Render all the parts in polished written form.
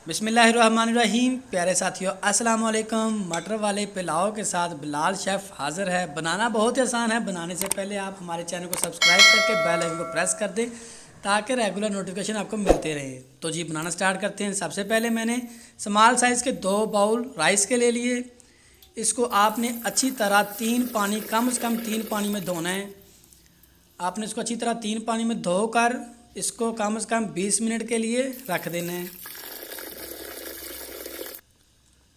बिस्मिल्लाहिर्रहमानिर्रहीम। प्यारे साथियों, अस्सलाम वालेकुम। मटर वाले पुलाव के साथ बिलाल शेफ़ हाज़िर है। बनाना बहुत ही आसान है। बनाने से पहले आप हमारे चैनल को सब्सक्राइब करके बेल आइकन को प्रेस कर दें ताकि रेगुलर नोटिफिकेशन आपको मिलते रहे। तो जी बनाना स्टार्ट करते हैं। सबसे पहले मैंने स्मॉल साइज़ के 2 बाउल राइस के ले लिए। इसको आपने अच्छी तरह 3 पानी, कम से कम 3 पानी में धोना है। आपने इसको अच्छी तरह 3 पानी में धोकर इसको कम से कम 20 मिनट के लिए रख देना है।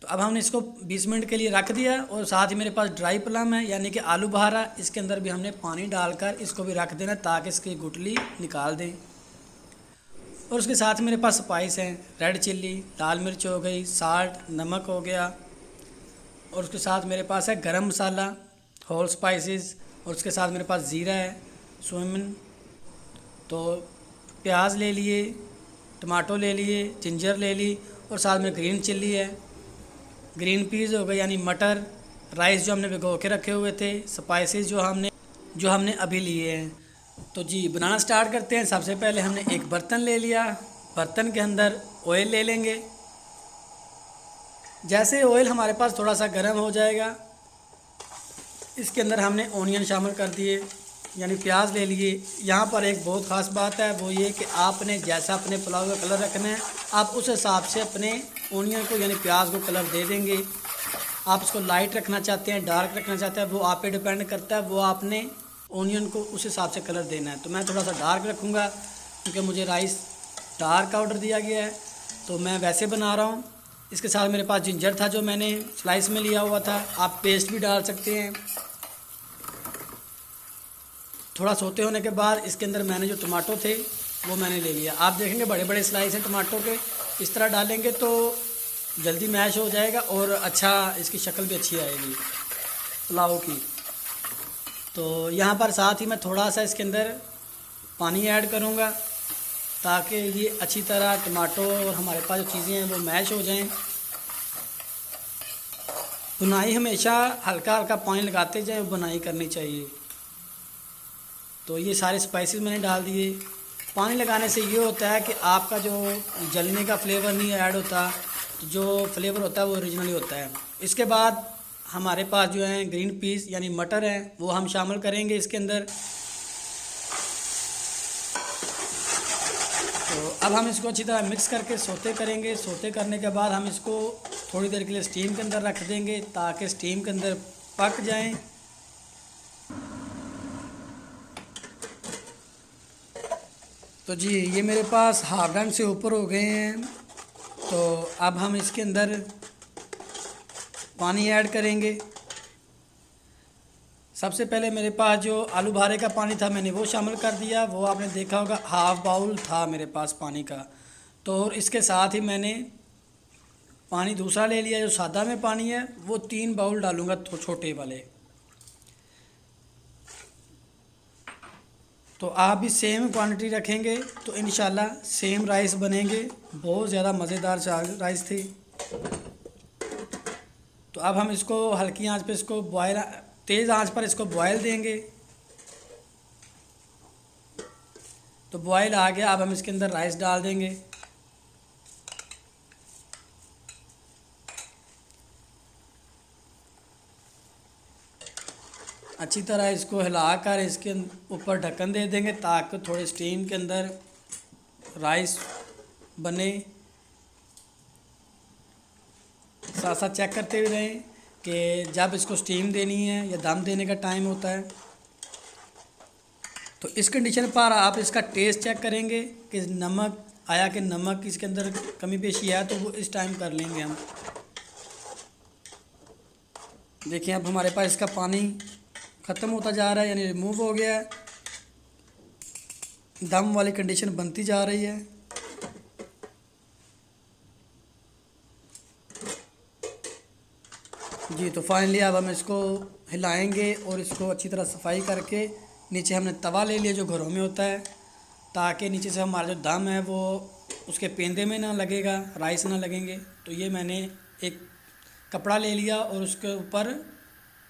तो अब हमने इसको 20 मिनट के लिए रख दिया और साथ ही मेरे पास ड्राई प्लम है यानी कि आलू बहारा। इसके अंदर भी हमने पानी डालकर इसको भी रख देना ताकि इसकी गुठली निकाल दें। और उसके साथ मेरे पास स्पाइस हैं, रेड चिल्ली, लाल मिर्च हो गई, साल्ट, नमक हो गया। और उसके साथ मेरे पास है गरम मसाला, होल स्पाइसेस। और उसके साथ मेरे पास ज़ीरा है, सुमन। तो प्याज ले लिए, टमाटो ले लिए, जिंजर ले ली और साथ में ग्रीन चिल्ली है, ग्रीन पीस हो गए यानी मटर, राइस जो हमने भिगो के रखे हुए थे, स्पाइसेस जो हमने अभी लिए हैं। तो जी बनाना स्टार्ट करते हैं। सबसे पहले हमने एक बर्तन ले लिया। बर्तन के अंदर ऑयल ले लेंगे। जैसे ऑयल हमारे पास थोड़ा सा गर्म हो जाएगा, इसके अंदर हमने ओनियन शामिल कर दिए यानी प्याज ले लिए। यहाँ पर एक बहुत ख़ास बात है, वो ये कि आपने जैसा अपने पुलाव का कलर रखना है आप उस हिसाब से अपने ओनियन को यानी प्याज को कलर दे देंगे। आप इसको लाइट रखना चाहते हैं, डार्क रखना चाहते हैं, वो आप पे डिपेंड करता है। वो आपने ओनियन को उस हिसाब से कलर देना है। तो मैं थोड़ा सा डार्क रखूँगा क्योंकि मुझे राइस डार्क ऑर्डर दिया गया है, तो मैं वैसे बना रहा हूँ। इसके साथ मेरे पास जिंजर था जो मैंने स्लाइस में लिया हुआ था, आप पेस्ट भी डाल सकते हैं। थोड़ा सोते होने के बाद इसके अंदर मैंने जो टमाटो थे वो मैंने ले लिया। आप देखेंगे बड़े बड़े स्लाइस हैं टमाटो के, इस तरह डालेंगे तो जल्दी मैश हो जाएगा और अच्छा इसकी शक्ल भी अच्छी आएगी पुलाव की। तो यहाँ पर साथ ही मैं थोड़ा सा इसके अंदर पानी ऐड करूँगा ताकि ये अच्छी तरह टमाटो और हमारे पास जो चीज़ें हैं वो मैश हो जाएं। बुनाई हमेशा हल्का हल्का पानी लगाते जाएं, बुनाई करनी चाहिए। तो ये सारे स्पाइसेस मैंने डाल दिए। पानी लगाने से ये होता है कि आपका जो जलने का फ्लेवर नहीं ऐड होता, तो जो फ्लेवर होता है वो ओरिजिनली होता है। इसके बाद हमारे पास जो है ग्रीन पीस यानी मटर है वो हम शामिल करेंगे इसके अंदर। तो अब हम इसको अच्छी तरह मिक्स करके सोते करेंगे। सोते करने के बाद हम इसको थोड़ी देर के लिए स्टीम के अंदर रख देंगे ताकि स्टीम के अंदर पक जाएं। तो जी ये मेरे पास हाफ डन से ऊपर हो गए हैं। तो अब हम इसके अंदर पानी ऐड करेंगे। सबसे पहले मेरे पास जो आलू बहारे का पानी था मैंने वो शामिल कर दिया। वो आपने देखा होगा हाफ बाउल था मेरे पास पानी का। तो इसके साथ ही मैंने पानी दूसरा ले लिया जो सादा में पानी है, वो 3 बाउल डालूँगा तो छोटे वाले। तो आप भी सेम क्वांटिटी रखेंगे तो इंशाल्लाह सेम राइस बनेंगे। बहुत ज़्यादा मज़ेदार राइस थी। तो अब हम इसको हल्की आंच पे इसको बॉयल, तेज़ आंच पर इसको बॉयल देंगे। तो बॉयल आ गया, अब हम इसके अंदर राइस डाल देंगे। अच्छी तरह इसको हिलाकर इसके ऊपर ढक्कन दे देंगे ताकि थोड़े स्टीम के अंदर राइस बने। साथ साथ चेक करते हुए रहें कि जब इसको स्टीम देनी है या दम देने का टाइम होता है। तो इस कंडीशन पर आप इसका टेस्ट चेक करेंगे कि नमक आया कि नमक इसके अंदर कमी पेशी है, तो वो इस टाइम कर लेंगे हम। देखिए अब हमारे पास इसका पानी ख़त्म होता जा रहा है यानी रिमूव हो गया है। दम वाली कंडीशन बनती जा रही है। जी तो फाइनली अब हम इसको हिलाएंगे और इसको अच्छी तरह सफाई करके नीचे हमने तवा ले लिया जो घरों में होता है, ताकि नीचे से हमारा जो दम है वो उसके पेंदे में ना लगेगा, राइस ना लगेंगे। तो ये मैंने एक कपड़ा ले लिया और उसके ऊपर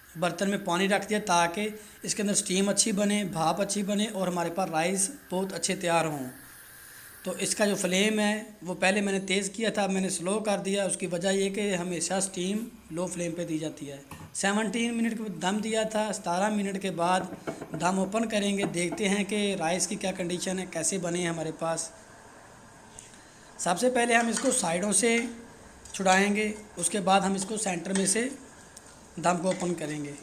बर्तन में पानी रख दिया ताकि इसके अंदर स्टीम अच्छी बने, भाप अच्छी बने और हमारे पास राइस बहुत अच्छे तैयार हों। तो इसका जो फ्लेम है वो पहले मैंने तेज़ किया था, अब मैंने स्लो कर दिया। उसकी वजह ये कि हमेशा स्टीम लो फ्लेम पे दी जाती है। 17 मिनट का दम दिया था, 17 मिनट के बाद दम ओपन करेंगे, देखते हैं कि राइस की क्या कंडीशन है, कैसे बने हैं हमारे पास। सबसे पहले हम इसको साइडों से छुड़ाएंगे, उसके बाद हम इसको सेंटर में से दम को ओपन करेंगे।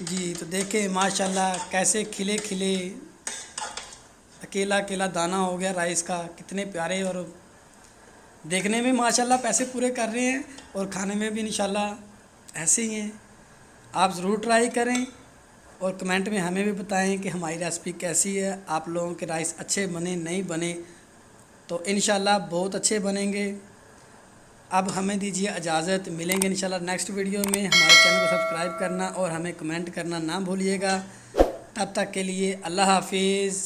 जी तो देखें माशाल्लाह कैसे खिले खिले अकेला अकेला दाना हो गया राइस का, कितने प्यारे, और देखने में माशाल्लाह पैसे पूरे कर रहे हैं और खाने में भी इंशाल्लाह ऐसे ही हैं। आप ज़रूर ट्राई करें और कमेंट में हमें भी बताएं कि हमारी रेसिपी कैसी है, आप लोगों के राइस अच्छे बने नहीं बने। तो इंशाल्लाह बहुत अच्छे बनेंगे। अब हमें दीजिए इजाज़त, मिलेंगे इंशाल्लाह नेक्स्ट वीडियो में। हमारे चैनल को सब्सक्राइब करना और हमें कमेंट करना ना भूलिएगा। तब तक के लिए अल्लाह हाफिज़।